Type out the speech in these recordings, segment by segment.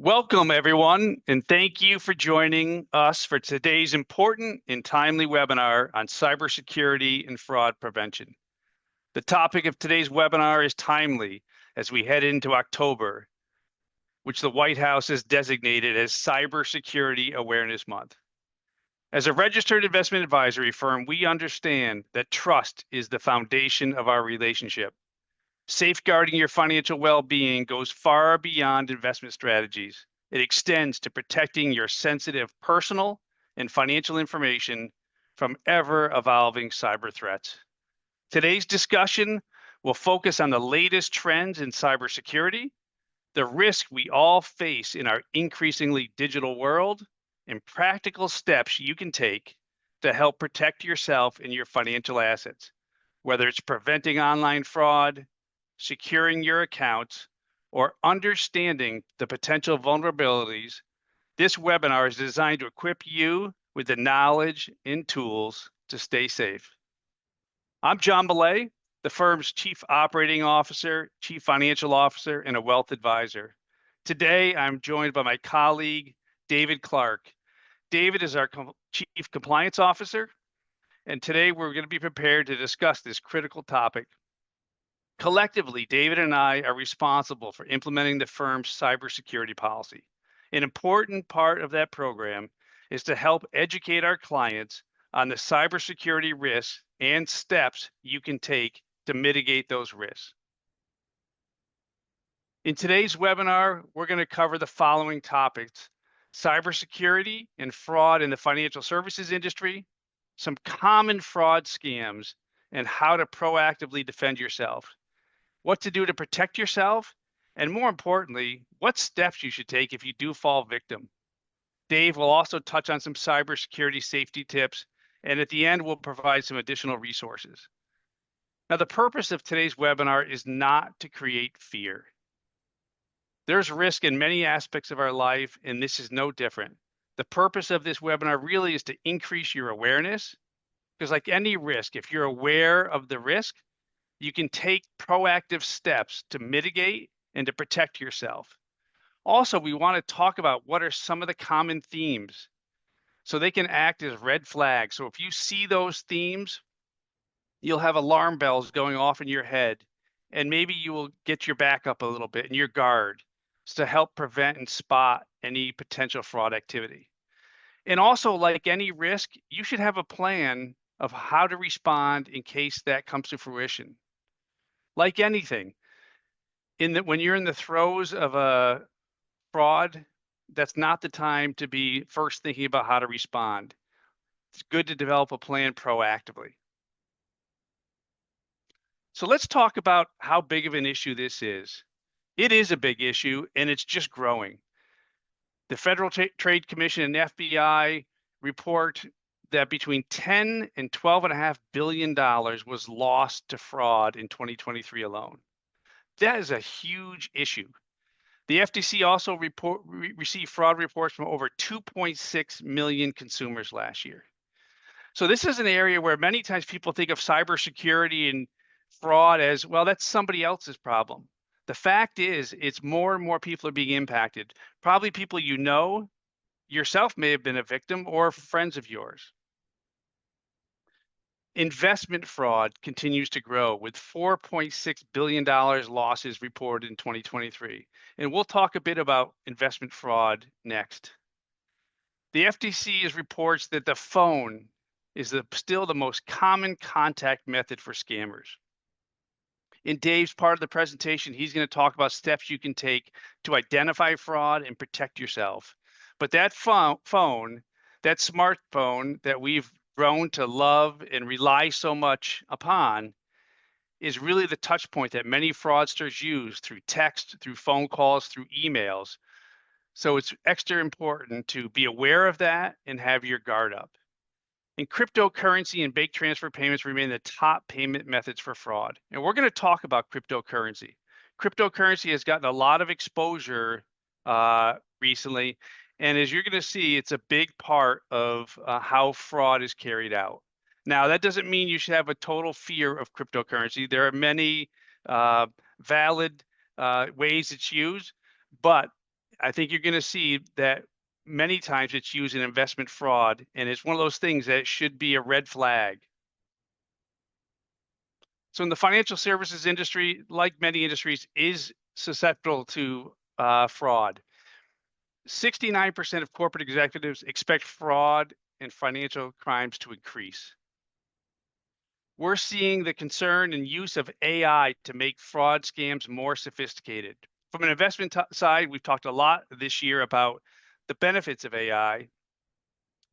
Welcome, everyone, and thank you for joining us for today's important and timely webinar on cybersecurity and fraud prevention. The topic of today's webinar is timely as we head into October, which the White House has designated as Cybersecurity Awareness Month. As a registered investment advisory firm, we understand that trust is the foundation of our relationship. Safeguarding your financial well-being goes far beyond investment strategies. It extends to protecting your sensitive personal and financial information from ever-evolving cyber threats. Today's discussion will focus on the latest trends in cybersecurity, the risk we all face in our increasingly digital world, and practical steps you can take to help protect yourself and your financial assets, whether it's preventing online fraud, securing your accounts, or understanding the potential vulnerabilities. This webinar is designed to equip you with the knowledge and tools to stay safe. I'm John Millet, the firm's Chief Operating Officer, Chief Financial Officer, and a wealth advisor. Today, I'm joined by my colleague, David Clarke. David is our Chief Compliance Officer, and today we're going to be prepared to discuss this critical topic. Collectively, David and I are responsible for implementing the firm's cybersecurity policy. An important part of that program is to help educate our clients on the cybersecurity risks and steps you can take to mitigate those risks. In today's webinar, we're going to cover the following topics: cybersecurity and fraud in the financial services industry, some common fraud scams, and how to proactively defend yourself, what to do to protect yourself, and more importantly, what steps you should take if you do fall victim. Dave will also touch on some cybersecurity safety tips, and at the end, we'll provide some additional resources. Now, the purpose of today's webinar is not to create fear. There's risk in many aspects of our life, and this is no different. The purpose of this webinar really is to increase your awareness, because like any risk, if you're aware of the risk, you can take proactive steps to mitigate and to protect yourself. Also, we want to talk about what are some of the common themes so they can act as red flags. So if you see those themes, you'll have alarm bells going off in your head, and maybe you will get your back up a little bit in your guard to help prevent and spot any potential fraud activity. And also, like any risk, you should have a plan of how to respond in case that comes to fruition. Like anything, when you're in the throes of a fraud, that's not the time to be first thinking about how to respond. It's good to develop a plan proactively. So let's talk about how big of an issue this is. It is a big issue, and it's just growing. The Federal Trade Commission and FBI report that between $10 and $12.5 billion was lost to fraud in 2023 alone. That is a huge issue. The FTC also received fraud reports from over 2.6 million consumers last year. So this is an area where many times people think of cybersecurity and fraud as, well, that's somebody else's problem. The fact is, it's more and more people are being impacted. Probably people you know, yourself may have been a victim, or friends of yours. Investment fraud continues to grow with $4.6 billion losses reported in 2023. And we'll talk a bit about investment fraud next. The FTC reports that the phone is still the most common contact method for scammers. In Dave's part of the presentation, he's going to talk about steps you can take to identify fraud and protect yourself. But that phone, that smartphone that we've grown to love and rely so much upon, is really the touch point that many fraudsters use through text, through phone calls, through emails. So it's extra important to be aware of that and have your guard up. And cryptocurrency and bank transfer payments remain the top payment methods for fraud. And we're going to talk about cryptocurrency. Cryptocurrency has gotten a lot of exposure recently. And as you're going to see, it's a big part of how fraud is carried out. Now, that doesn't mean you should have a total fear of cryptocurrency. There are many valid ways it's used, but I think you're going to see that many times it's used in investment fraud, and it's one of those things that should be a red flag. So in the financial services industry, like many industries, is susceptible to fraud. 69% of corporate executives expect fraud and financial crimes to increase. We're seeing the concern and use of AI to make fraud scams more sophisticated. From an investment side, we've talked a lot this year about the benefits of AI,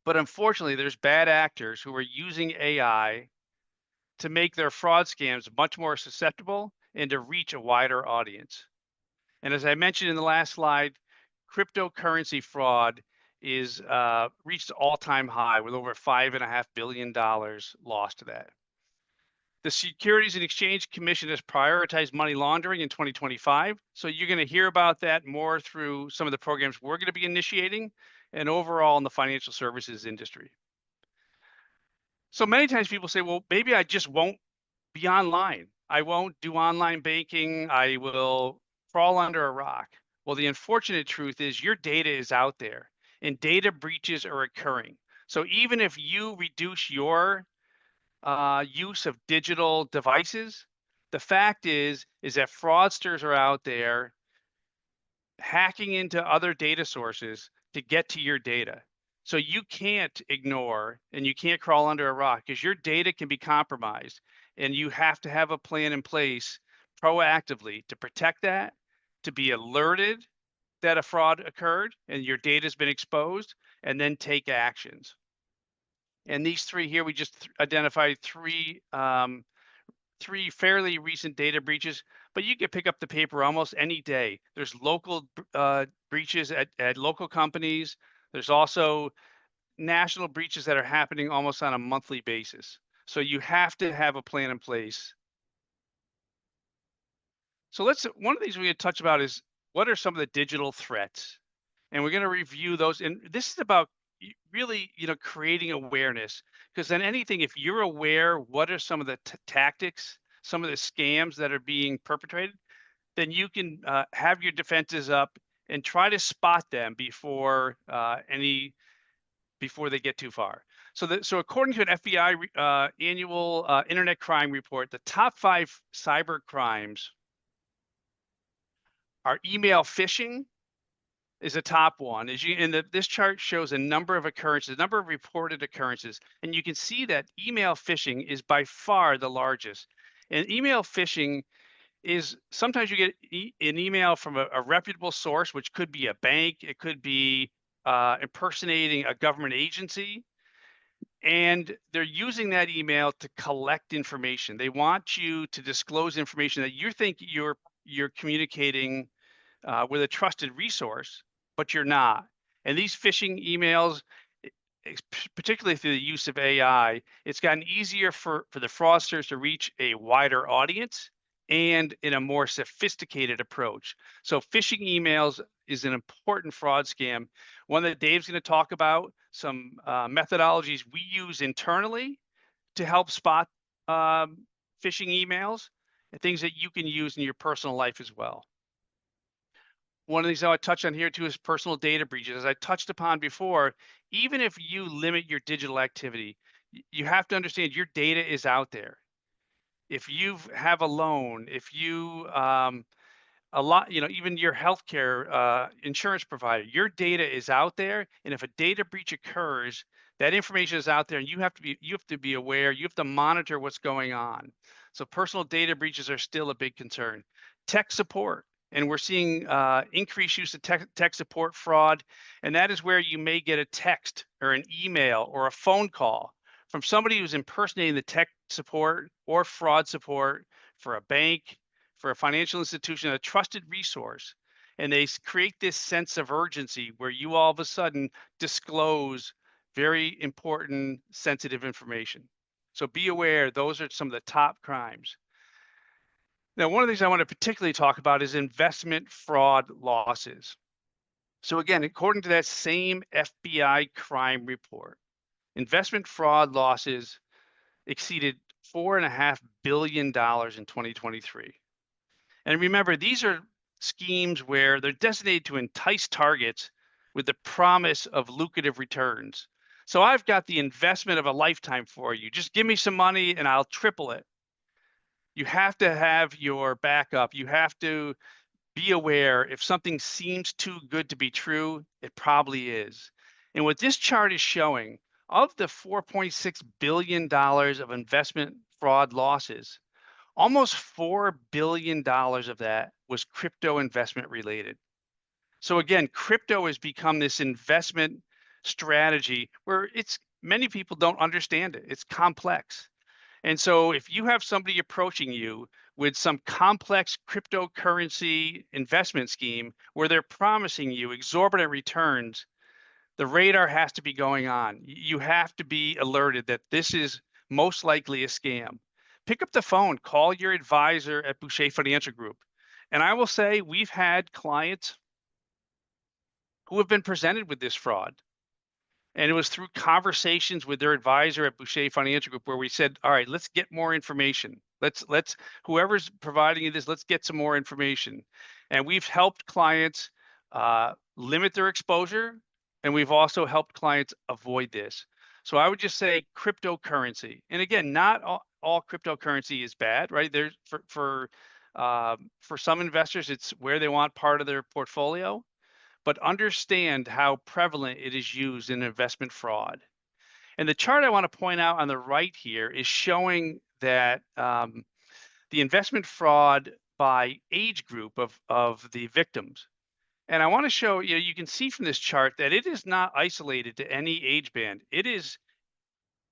but unfortunately, there's bad actors who are using AI to make their fraud scams much more susceptible and to reach a wider audience. And as I mentioned in the last slide, cryptocurrency fraud is reached all-time high with over $5.5 billion lost to that. The Securities and Exchange Commission has prioritized money laundering in 2025. So you're going to hear about that more through some of the programs we're going to be initiating and overall in the financial services industry. So many times people say, well, maybe I just won't be online. I won't do online banking. I will crawl under a rock. Well, the unfortunate truth is your data is out there and data breaches are occurring. So even if you reduce your use of digital devices, the fact is that fraudsters are out there hacking into other data sources to get to your data. So you can't ignore and you can't crawl under a rock because your data can be compromised, and you have to have a plan in place proactively to protect that, to be alerted that a fraud occurred and your data has been exposed, and then take actions. And these three here, we just identified three fairly recent data breaches, but you can pick up the paper almost any day. There's local breaches at local companies. There's also national breaches that are happening almost on a monthly basis. So you have to have a plan in place. So one of the things we're going to touch about is what are some of the digital threats? And we're going to review those. And this is about really, creating awareness, because then anything, if you're aware, what are some of the tactics, some of the scams that are being perpetrated, then you can have your defenses up and try to spot them before they get too far. So according to an FBI annual internet crime report, the top 5 cyber crimes are email phishing, is a top one. This chart shows a number of occurrences, a number of reported occurrences, and you can see that email phishing is by far the largest. And email phishing is sometimes you get an email from a reputable source, which could be a bank, it could be impersonating a government agency, and they're using that email to collect information. They want you to disclose information that you think you're communicating with a trusted resource, but you're not. And these phishing emails, particularly through the use of AI, it's gotten easier for the fraudsters to reach a wider audience and in a more sophisticated approach. So phishing emails is an important fraud scam. One that Dave's going to talk about, some methodologies we use internally to help spot phishing emails, and things that you can use in your personal life as well. One of these I touch on here too is personal data breaches. As I touched upon before, even if you limit your digital activity, you have to understand your data is out there. If you have a loan, if you even your healthcare insurance provider, your data is out there, and if a data breach occurs, that information is out there, and you have to be aware. You have to monitor what's going on. So personal data breaches are still a big concern. Tech support. And we're seeing increased use of tech support fraud. And that is where you may get a text or an email or a phone call from somebody who's impersonating the tech support or fraud support for a bank, for a financial institution, a trusted resource. And they create this sense of urgency where you all of a sudden disclose very important, sensitive information. So be aware, those are some of the top crimes. Now, one of the things I want to particularly talk about is investment fraud losses. So again, according to that same FBI crime report, investment fraud losses exceeded $4.5 billion in 2023. And remember, these are schemes where they're designated to entice targets with the promise of lucrative returns. So I've got the investment of a lifetime for you. Just give me some money and I'll triple it. You have to have your backup. You have to be aware if something seems too good to be true, it probably is. And what this chart is showing, of the $4.6 billion of investment fraud losses, almost $4 billion of that was crypto investment related. So again, crypto has become this investment strategy where many people don't understand it. It's complex. And so if you have somebody approaching you with some complex cryptocurrency investment scheme where they're promising you exorbitant returns, the radar has to be going on. You have to be alerted that this is most likely a scam. Pick up the phone, call your advisor at Boucher Financial Group. And I will say we've had clients who have been presented with this fraud. And it was through conversations with their advisor at Boucher Financial Group where we said, all right, let's get more information. Let's whoever's providing you this, let's get some more information. And we've helped clients limit their exposure, and we've also helped clients avoid this. So I would just say cryptocurrency. And again, not all cryptocurrency is bad, right? There's for some investors, it's where they want part of their portfolio, but understand how prevalent it is used in investment fraud. And the chart I want to point out on the right here is showing that the investment fraud by age group of the victims. And I want to show you can see from this chart that it is not isolated to any age band. It is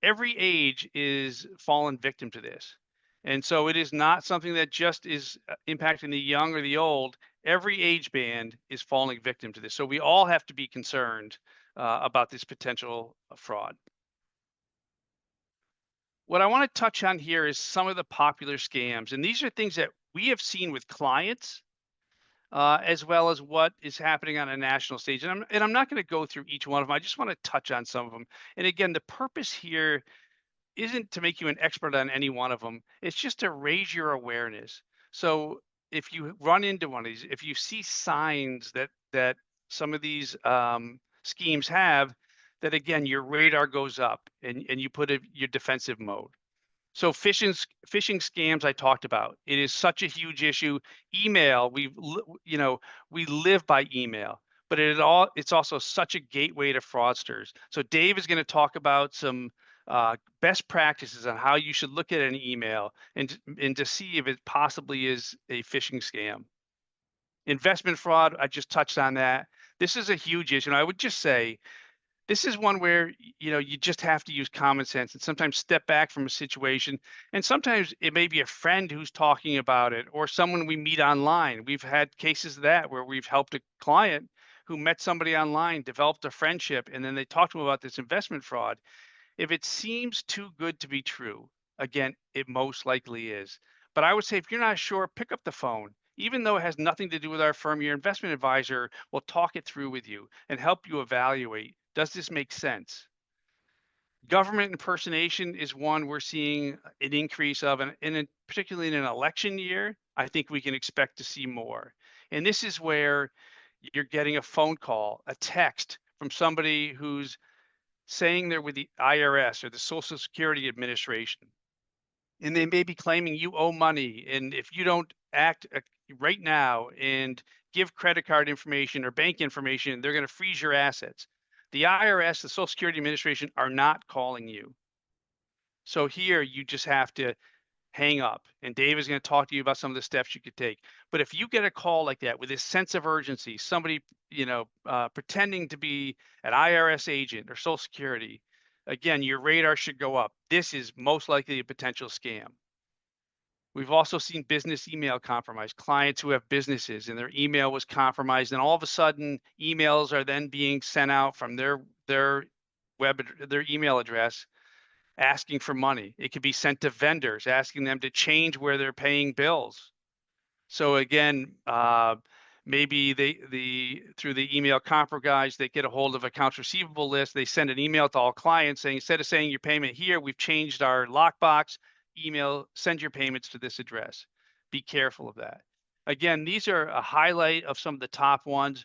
every age is fallen victim to this. And so it is not something that just is impacting the young or the old. Every age band is falling victim to this. So we all have to be concerned about this potential fraud. What I want to touch on here is some of the popular scams. And these are things that we have seen with clients as well as what is happening on a national stage. And I'm not going to go through each one of them. I just want to touch on some of them. And again, the purpose here isn't to make you an expert on any one of them. It's just to raise your awareness. So if you run into one of these, if you see signs that some of these schemes have, that again, your radar goes up and you put your defensive mode. So phishing scams I talked about. It is such a huge issue. Email, we live by email, but it's also such a gateway to fraudsters. So Dave is going to talk about some best practices on how you should look at an email and to see if it possibly is a phishing scam. Investment fraud, I just touched on that. This is a huge issue. And I would just say, this is one where you just have to use common sense and sometimes step back from a situation. And sometimes it may be a friend who's talking about it or someone we meet online. We've had cases of that where we've helped a client who met somebody online, developed a friendship, and then they talked to them about this investment fraud. If it seems too good to be true, again, it most likely is. But I would say if you're not sure, pick up the phone. Even though it has nothing to do with our firm, your investment advisor will talk it through with you and help you evaluate, does this make sense? Government impersonation is one we're seeing an increase of, and particularly in an election year, I think we can expect to see more. And this is where you're getting a phone call, a text from somebody who's saying they're with the IRS or the Social Security Administration, and they may be claiming you owe money. And if you don't act right now and give credit card information or bank information, they're going to freeze your assets. The IRS, the Social Security Administration are not calling you. So here you just have to hang up. And Dave is going to talk to you about some of the steps you could take. But if you get a call like that with this sense of urgency, somebody, pretending to be an IRS agent or Social Security, again, your radar should go up. This is most likely a potential scam. We've also seen business email compromise, clients who have businesses and their email was compromised. And all of a sudden emails are then being sent out from their email address asking for money. It could be sent to vendors, asking them to change where they're paying bills. So again, maybe through the email compromise, they get a hold of accounts receivable list. They send an email to all clients saying, instead of saying your payment here, we've changed our lockbox. Email, send your payments to this address. Be careful of that. Again, these are a highlight of some of the top ones,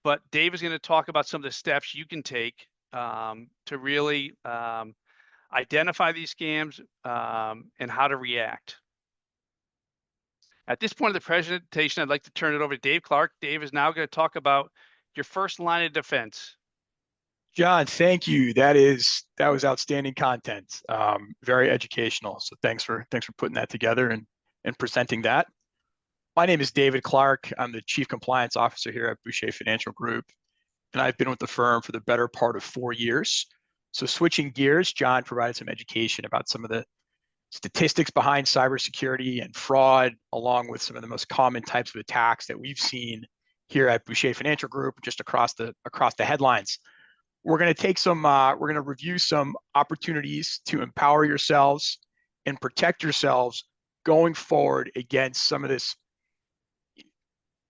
but Dave is going to talk about some of the steps you can take to really identify these scams and how to react. At this point of the presentation, I'd like to turn it over to Dave Clarke. Dave is now going to talk about your first line of defense. John, thank you. That was outstanding content. Very educational. So thanks for putting that together and presenting that. My name is David Clarke. I'm the Chief Compliance Officer here at Boucher Financial Group, and I've been with the firm for the better part of 4 years. So switching gears, John provided some education about some of the statistics behind cybersecurity and fraud, along with some of the most common types of attacks that we've seen here at Boucher Financial Group, just across the headlines. We're going to review some opportunities to empower yourselves and protect yourselves going forward against some of this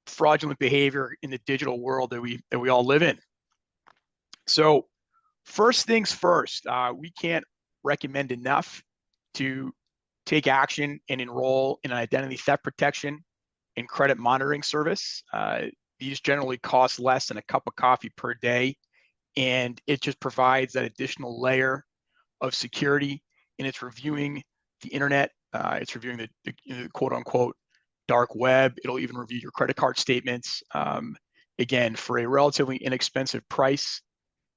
fraudulent behavior in the digital world that we all live in. So first things first, we can't recommend enough to take action and enroll in an identity theft protection and credit monitoring service. These generally cost less than a cup of coffee per day, and it just provides that additional layer of security, and it's reviewing the internet. It's reviewing the quote unquote dark web. It'll even review your credit card statements. Again, for a relatively inexpensive price.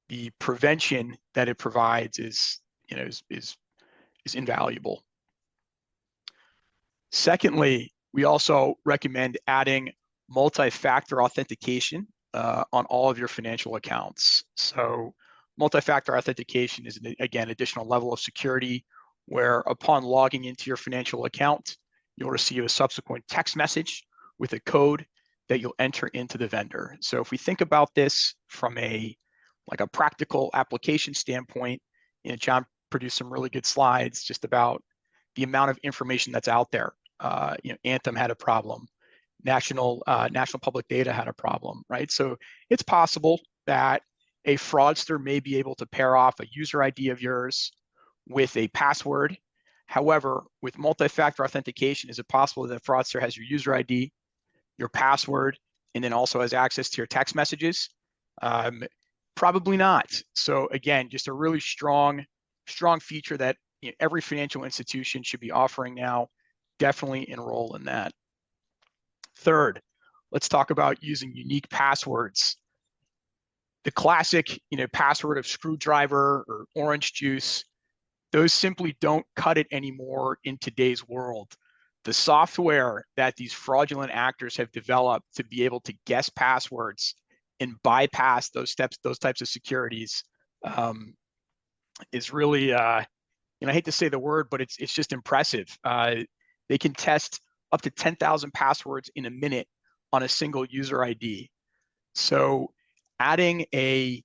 The prevention that it provides is invaluable. Secondly, we also recommend adding multi-factor authentication on all of your financial accounts. So multi-factor authentication is, again, additional level of security where upon logging into your financial account, you'll receive a subsequent text message with a code that you'll enter into the vendor. So if we think about this from a practical application standpoint, John produced some really good slides just about the amount of information that's out there. Anthem had a problem. National Public Data had a problem, right? So it's possible that a fraudster may be able to pair off a user ID of yours with a password. However, with multi-factor authentication, is it possible that the fraudster has your user ID, your password, and then also has access to your text messages? Probably not. So again, just a really strong feature that every financial institution should be offering now. Definitely enroll in that. Third, let's talk about using unique passwords. The classic, password of screwdriver or orange juice, those simply don't cut it anymore in today's world. The software that these fraudulent actors have developed to be able to guess passwords and bypass those types of securities is really, I hate to say the word, but it's just impressive. They can test up to 10,000 passwords in a minute on a single user ID. So adding an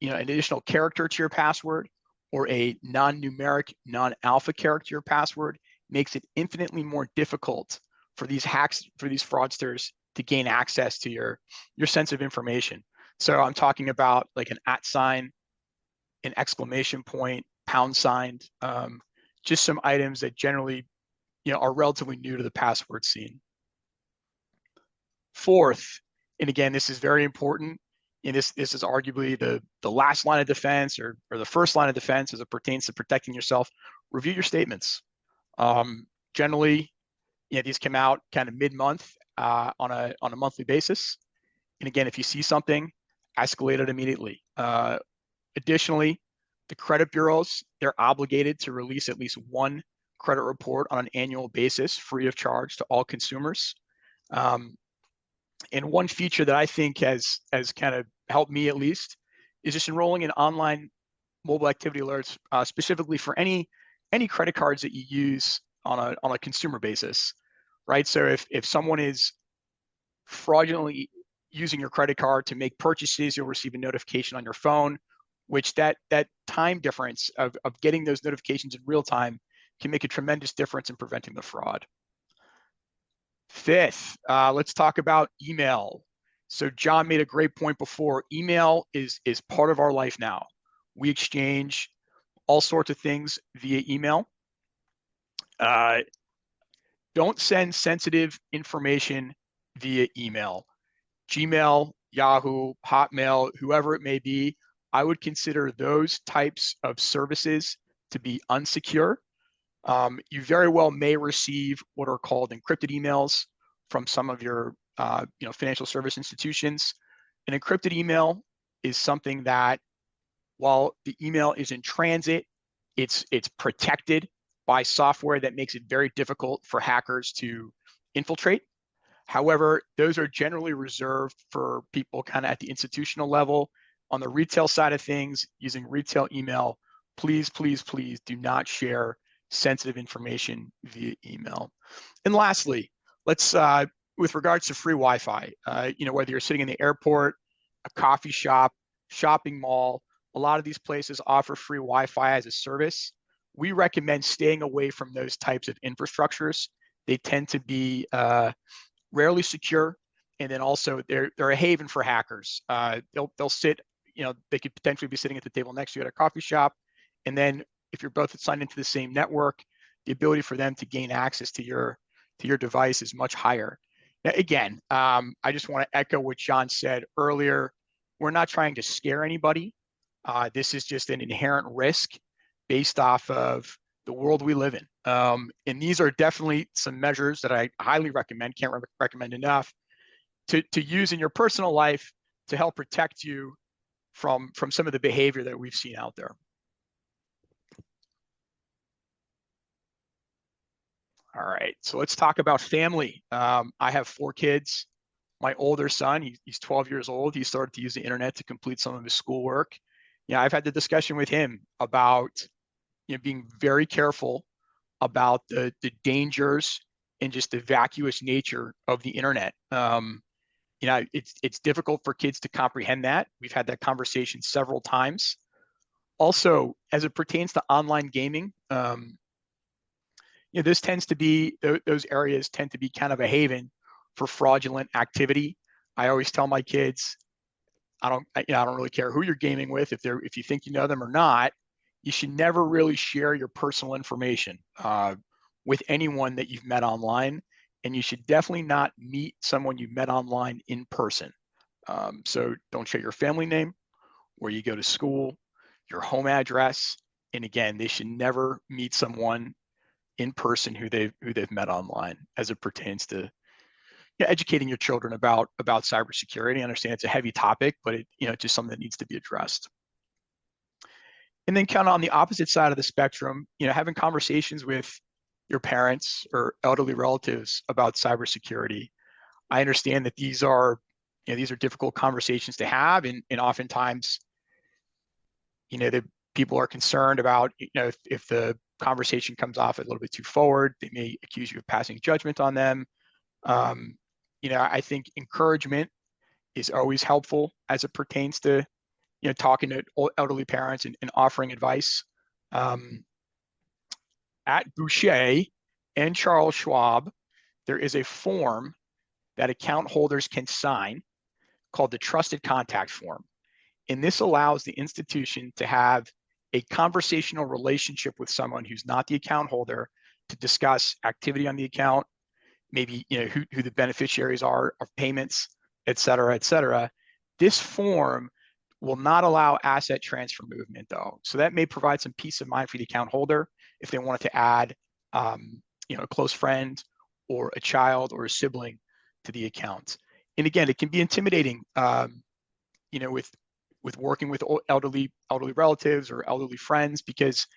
additional character to your password or a non-numeric, non-alpha character to your password makes it infinitely more difficult for these fraudsters to gain access to your sensitive information. So I'm talking about like an @, an exclamation point, £, just some items that generally are relatively new to the password scene. Fourth, and again, this is very important, and this is arguably the last line of defense or the first line of defense as it pertains to protecting yourself. Review your statements. Generally, these come out kind of mid-month on a monthly basis. And again, if you see something, escalate it immediately. Additionally, the credit bureaus, they're obligated to release at least one credit report on an annual basis, free of charge to all consumers. And one feature that I think has kind of helped me at least is just enrolling in online mobile activity alerts, specifically for any credit cards that you use on a consumer basis, right? So if someone is fraudulently using your credit card to make purchases, you'll receive a notification on your phone, which that time difference of getting those notifications in real time can make a tremendous difference in preventing the fraud. Fifth, let's talk about email. So John made a great point before. Email is part of our life now. We exchange all sorts of things via email. Don't send sensitive information via email. Gmail, Yahoo, Hotmail, whoever it may be, I would consider those types of services to be unsecure. You very well may receive what are called encrypted emails from some of your financial service institutions. An encrypted email is something that, while the email is in transit, it's protected by software that makes it very difficult for hackers to infiltrate. However, those are generally reserved for people kind of at the institutional level. On the retail side of things, using retail email, please, please, please do not share sensitive information via email. And lastly, let's, with regards to free Wi-Fi, whether you're sitting in the airport, a coffee shop, shopping mall, a lot of these places offer free Wi-Fi as a service. We recommend staying away from those types of infrastructures. They tend to be rarely secure, and then also they're a haven for hackers. They'll sit, they could potentially be sitting at the table next to you at a coffee shop, and then if you're both signed into the same network, the ability for them to gain access to your device is much higher. Now, again, I just want to echo what John said earlier. We're not trying to scare anybody. This is just an inherent risk based off of the world we live in. And these are definitely some measures that I highly recommend, can't recommend enough, to use in your personal life to help protect you from some of the behavior that we've seen out there. All right, so let's talk about family. I have 4 kids. My older son, he's 12 years old. He started to use the internet to complete some of his schoolwork. I've had the discussion with him about being very careful about the dangers and just the vacuous nature of the internet. It's difficult for kids to comprehend that. We've had that conversation several times. Also, as it pertains to online gaming, this tends to be, those areas tend to be kind of a haven for fraudulent activity. I always tell my kids, I don't really care who you're gaming with. If you think you know them or not, you should never really share your personal information with anyone that you've met online, and you should definitely not meet someone you met online in person. So don't share your family name, where you go to school, your home address, and again, they should never meet someone in person who they've met online as it pertains to educating your children about cybersecurity. I understand it's a heavy topic, but it's just something that needs to be addressed. And then kind of on the opposite side of the spectrum, having conversations with your parents or elderly relatives about cybersecurity. I understand that these are difficult conversations to have, and oftentimes, the people are concerned about, if the conversation comes off a little bit too forward, they may accuse you of passing judgment on them. I think encouragement is always helpful as it pertains to, talking to elderly parents and offering advice. At Boucher and Charles Schwab, there is a form that account holders can sign called the Trusted Contact Form. And this allows the institution to have a conversational relationship with someone who's not the account holder to discuss activity on the account, maybe who the beneficiaries are of payments, et cetera, et cetera. This form will not allow asset transfer movement, though. So that may provide some peace of mind for the account holder if they wanted to add a close friend or a child or a sibling to the account. And again, it can be intimidating, with working with elderly relatives or elderly friends, because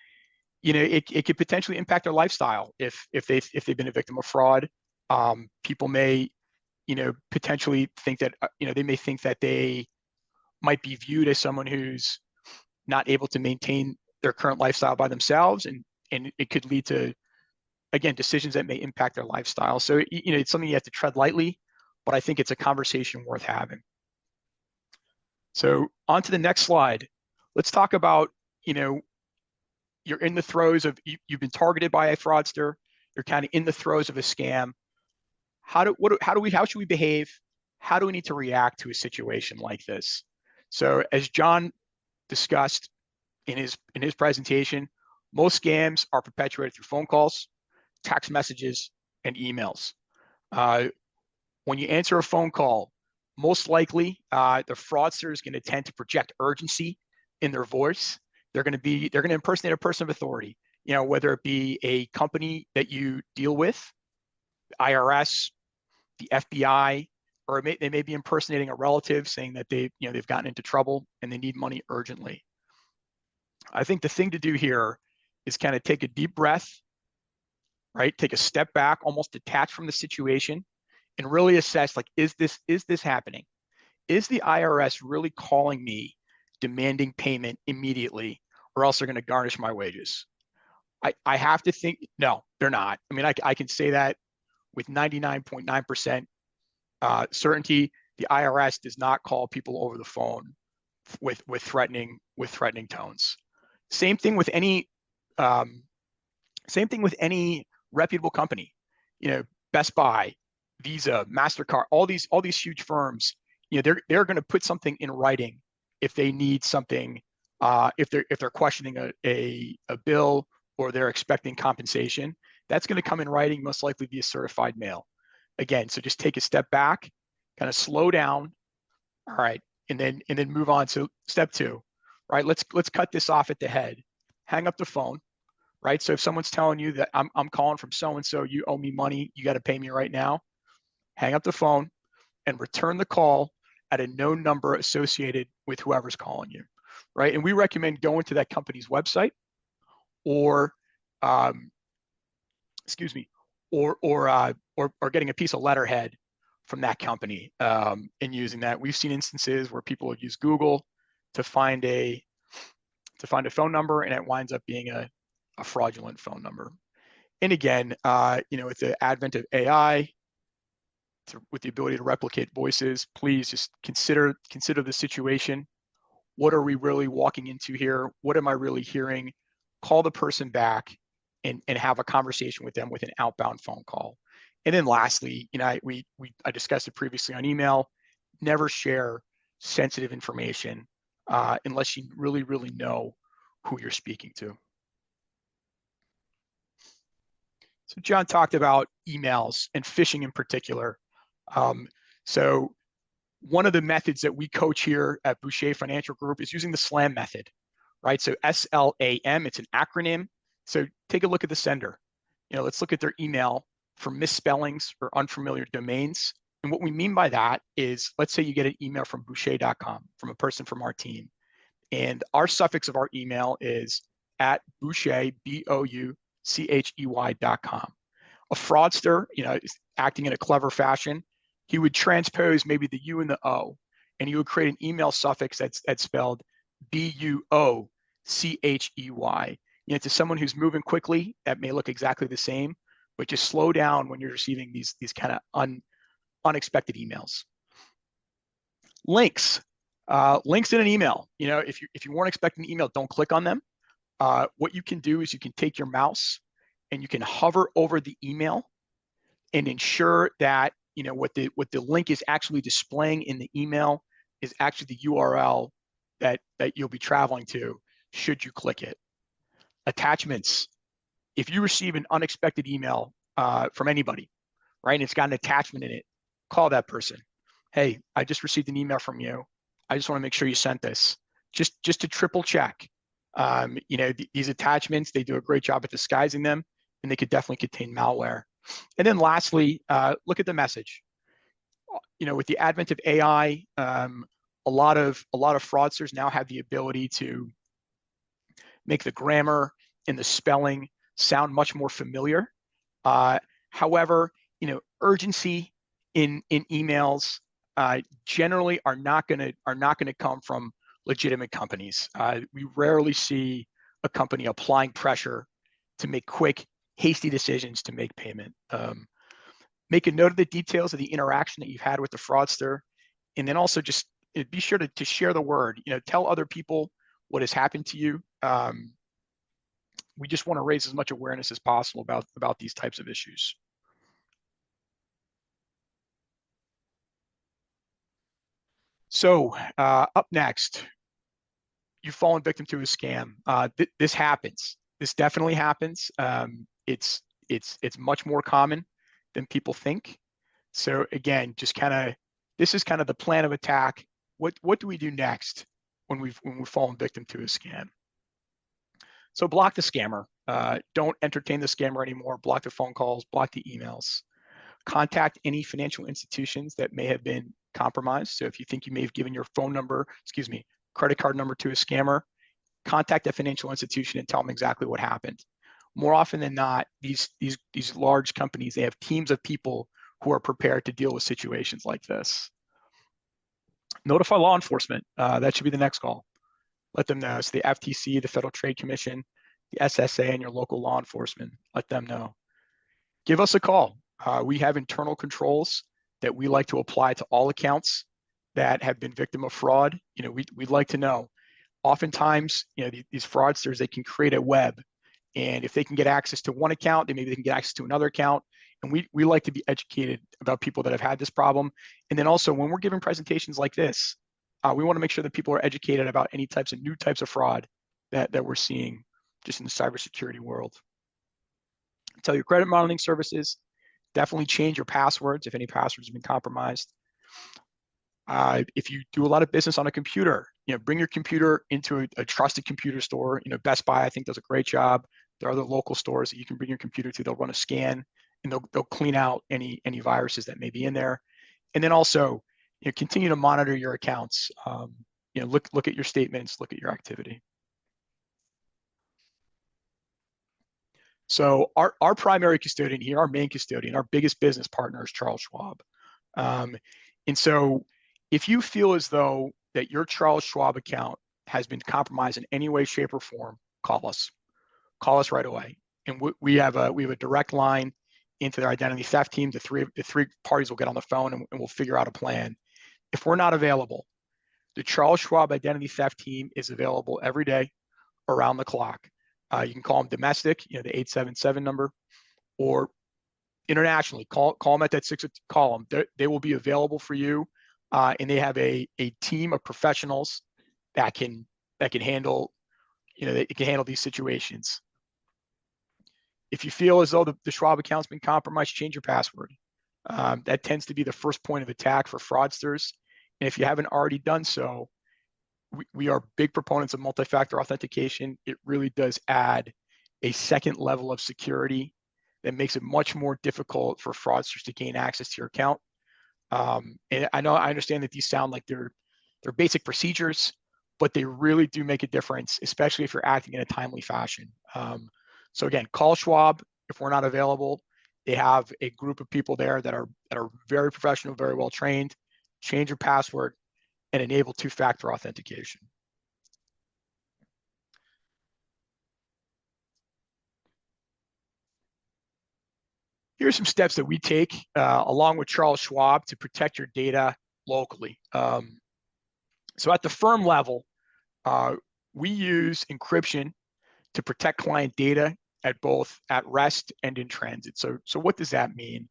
it could potentially impact their lifestyle if they've been a victim of fraud. People may potentially think that they may think that they might be viewed as someone who's not able to maintain their current lifestyle by themselves, and it could lead to, again, decisions that may impact their lifestyle. So it's something you have to tread lightly, but I think it's a conversation worth having. So on to the next slide. Let's talk about, you're in the throes of, you've been targeted by a fraudster. You're kind of in the throes of a scam. How should we behave? How do we need to react to a situation like this? So as John discussed in his presentation, most scams are perpetuated through phone calls, text messages, and emails. When you answer a phone call, most likely the fraudster is going to tend to project urgency in their voice. They're going to impersonate a person of authority, whether it be a company that you deal with, IRS, the FBI, or they may be impersonating a relative saying that they've gotten into trouble and they need money urgently. I think the thing to do here is kind of take a deep breath, right? Take a step back, almost detach from the situation, and really assess, like, is this happening? Is the IRS really calling me demanding payment immediately, or else they're going to garnish my wages? I have to think, no, they're not. I mean, I can say that with 99.9% certainty. The IRS does not call people over the phone with threatening tones. Same thing with any reputable company. Best Buy, Visa, MasterCard, all these huge firms. They're going to put something in writing if they need something. If they're questioning a bill or they're expecting compensation, that's going to come in writing, most likely via certified mail. Again, so just take a step back, kind of slow down. All right, and then move on to step 2. Right, let's cut this off at the head. Hang up the phone. Right, so if someone's telling you that I'm calling from so and so, you owe me money, you got to pay me right now. Hang up the phone and return the call at a known number associated with whoever's calling you. Right, and we recommend going to that company's website, or or getting a piece of letterhead from that company and using that. We've seen instances where people have used Google to find a phone number, and it winds up being a fraudulent phone number. And again, with the advent of AI, with the ability to replicate voices, please just consider the situation. What are we really walking into here? What am I really hearing? Call the person back and have a conversation with them with an outbound phone call. And then lastly, I discussed it previously on email. Never share sensitive information unless you really, really know who you're speaking to. So John talked about emails and phishing in particular. So one of the methods that we coach here at Boucher Financial Group is using the SLAM method, right? So SLAM, it's an acronym. So take a look at the sender. Let's look at their email for misspellings or unfamiliar domains. And what we mean by that is, let's say you get an email from Boucher.com from a person from our team. And our suffix of our email is at Boucher, BOUCHEY.com. A fraudster, is acting in a clever fashion. He would transpose maybe the U and the O, and he would create an email suffix that's spelled BUOCHEY. To someone who's moving quickly, that may look exactly the same, but just slow down when you're receiving these kind of unexpected emails. Links in an email. If you weren't expecting an email, don't click on them. What you can do is you can take your mouse and you can hover over the email and ensure that what the link is actually displaying in the email is actually the URL that you'll be traveling to should you click it. Attachments. If you receive an unexpected email from anybody, right, and it's got an attachment in it, call that person. Hey, I just received an email from you. I just want to make sure you sent this. Just to triple check. These attachments, they do a great job at disguising them, and they could definitely contain malware. And then lastly, look at the message. With the advent of AI, a lot of fraudsters now have the ability to make the grammar and the spelling sound much more familiar. However, urgency in emails generally are not going to come from legitimate companies. We rarely see a company applying pressure to make quick, hasty decisions to make payment. Make a note of the details of the interaction that you've had with the fraudster, and then also just be sure to share the word. Tell other people what has happened to you. We just want to raise as much awareness as possible about these types of issues. So up next, you've fallen victim to a scam. This happens. This definitely happens. It's much more common than people think. So again, just this is kind of the plan of attack. What do we do next when we've fallen victim to a scam? So block the scammer. Don't entertain the scammer anymore. Block the phone calls, block the emails. Contact any financial institutions that may have been compromised. So if you think you may have given your credit card number to a scammer, contact that financial institution and tell them exactly what happened. More often than not, these large companies, they have teams of people who are prepared to deal with situations like this. Notify law enforcement. That should be the next call. Let them know. So the FTC, the Federal Trade Commission, the SSA, and your local law enforcement, let them know. Give us a call. We have internal controls that we like to apply to all accounts that have been victim of fraud. We'd like to know. Oftentimes, these fraudsters, they can create a web, and if they can get access to one account, then maybe they can get access to another account. And we like to be educated about people that have had this problem. And then also, when we're giving presentations like this, we want to make sure that people are educated about any new types of fraud that we're seeing just in the cybersecurity world. Tell your credit monitoring services, definitely change your passwords if any passwords have been compromised. If you do a lot of business on a computer, bring your computer into a trusted computer store. Best Buy, I think, does a great job. There are other local stores that you can bring your computer to. They'll run a scan and they'll clean out any viruses that may be in there. And then also, continue to monitor your accounts. Look at your statements, look at your activity. So our primary custodian here, our main custodian, our biggest business partner is Charles Schwab. And so if you feel as though that your Charles Schwab account has been compromised in any way, shape, or form, call us. Call us right away. And we have a direct line into their identity theft team. The three parties will get on the phone and we'll figure out a plan. If we're not available, the Charles Schwab identity theft team is available every day around the clock. You can call them domestic, the 877 number, or internationally. Call them at that call them. They will be available for you, and they have a team of professionals that can handle these situations. If you feel as though the Schwab account's been compromised, change your password. That tends to be the first point of attack for fraudsters. And if you haven't already done so, we are big proponents of multi-factor authentication. It really does add a second level of security that makes it much more difficult for fraudsters to gain access to your account. And I understand that these sound like they're basic procedures, but they really do make a difference, especially if you're acting in a timely fashion. So again, call Schwab if we're not available. They have a group of people there that are very professional, very well trained. Change your password and enable two-factor authentication. Here are some steps that we take along with Charles Schwab to protect your data locally. So at the firm level, we use encryption to protect client data at rest and in transit. So what does that mean?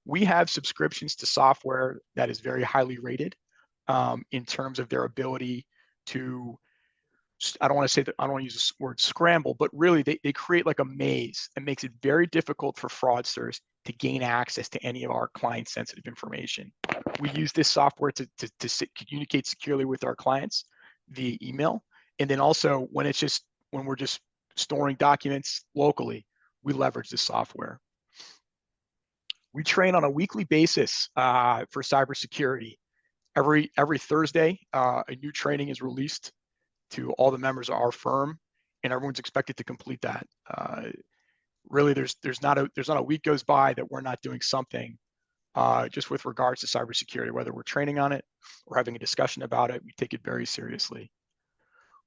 We have subscriptions to software that is very highly rated in terms of their ability to, I don't want to use the word scramble, but really they create like a maze that makes it very difficult for fraudsters to gain access to any of our client sensitive information. We use this software to communicate securely with our clients via email. And then also when we're just storing documents locally, we leverage this software. We train on a weekly basis for cybersecurity. Every Thursday, a new training is released to all the members of our firm, and everyone's expected to complete that. Really, there's not a week goes by that we're not doing something just with regards to cybersecurity, whether we're training on it or having a discussion about it. We take it very seriously.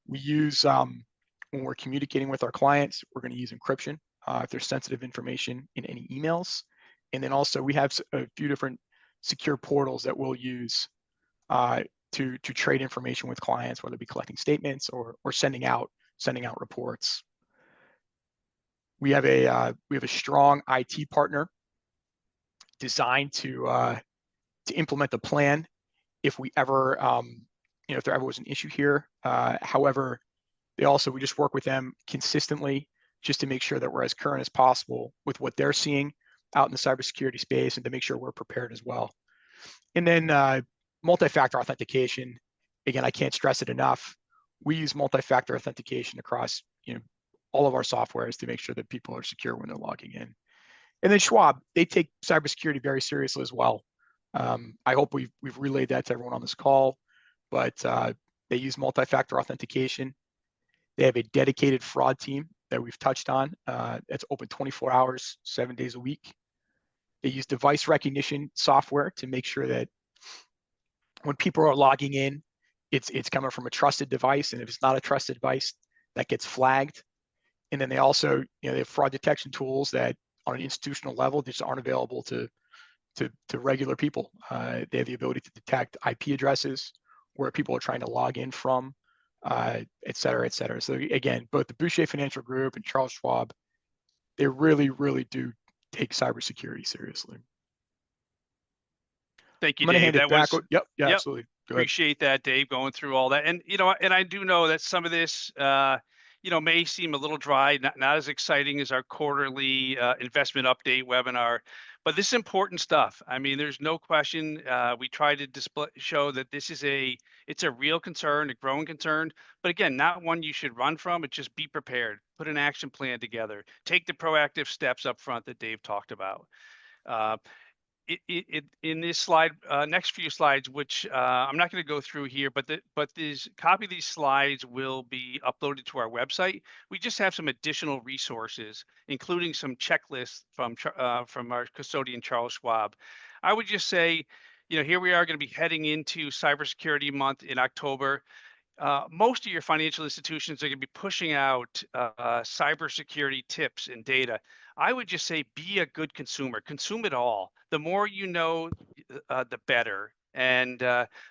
We use when we're communicating with our clients, we're going to use encryption if there's sensitive information in any emails. And then also we have a few different secure portals that we'll use to trade information with clients, whether it be collecting statements or sending out reports. We have a strong IT partner designed to implement the plan if we ever if there ever was an issue here. However, we just work with them consistently just to make sure that we're as current as possible with what they're seeing, out in the cybersecurity space and to make sure we're prepared as well. And then multi-factor authentication. Again, I can't stress it enough. We use multi-factor authentication across all of our softwares to make sure that people are secure when they're logging in. And then Schwab, they take cybersecurity very seriously as well. I hope we've relayed that to everyone on this call, but they use multi-factor authentication. They have a dedicated fraud team that we've touched on. It's open 24 hours, 7 days a week. They use device recognition software to make sure that when people are logging in, it's coming from a trusted device, and if it's not a trusted device, that gets flagged. And then they also, they have fraud detection tools that on an institutional level just aren't available to regular people. They have the ability to detect IP addresses where people are trying to log in from, et cetera, et cetera. So again, both the Boucher Financial Group and Charles Schwab, they really, really do take cybersecurity seriously. Thank you, I'm going to Dave. hand it back. Yep, absolutely. Go ahead. Appreciate that, Dave, going through all that. And and I do know that some of this may seem a little dry, not as exciting as our quarterly investment update webinar, but this is important stuff. I mean, there's no question. We try to show that it's a real concern, a growing concern, but again, not one you should run from. It's just be prepared, put an action plan together, take the proactive steps up front that Dave talked about. In this slide, next few slides, which I'm not going to go through here, but this copy of these slides will be uploaded to our website. We just have some additional resources, including some checklists from our custodian, Charles Schwab. I would just say, here we are going to be heading into Cybersecurity Month in October. Most of your financial institutions are going to be pushing out cybersecurity tips and data. I would just say be a good consumer. Consume it all. The more you know, the better. And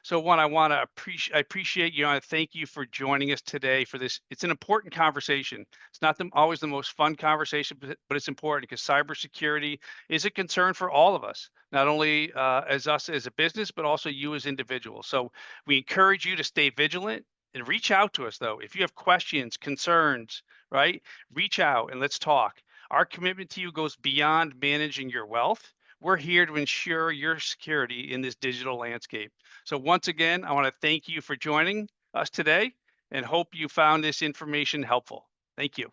so, I want to appreciate you. I thank you for joining us today for this. It's an important conversation. It's not always the most fun conversation, but it's important because cybersecurity is a concern for all of us, not only as us as a business, but also you as individuals. So we encourage you to stay vigilant. And reach out to us, though. If you have questions, concerns, right? Reach out and let's talk. Our commitment to you goes beyond managing your wealth. We're here to ensure your security in this digital landscape. So once again, I want to thank you for joining us today and hope you found this information helpful. Thank you.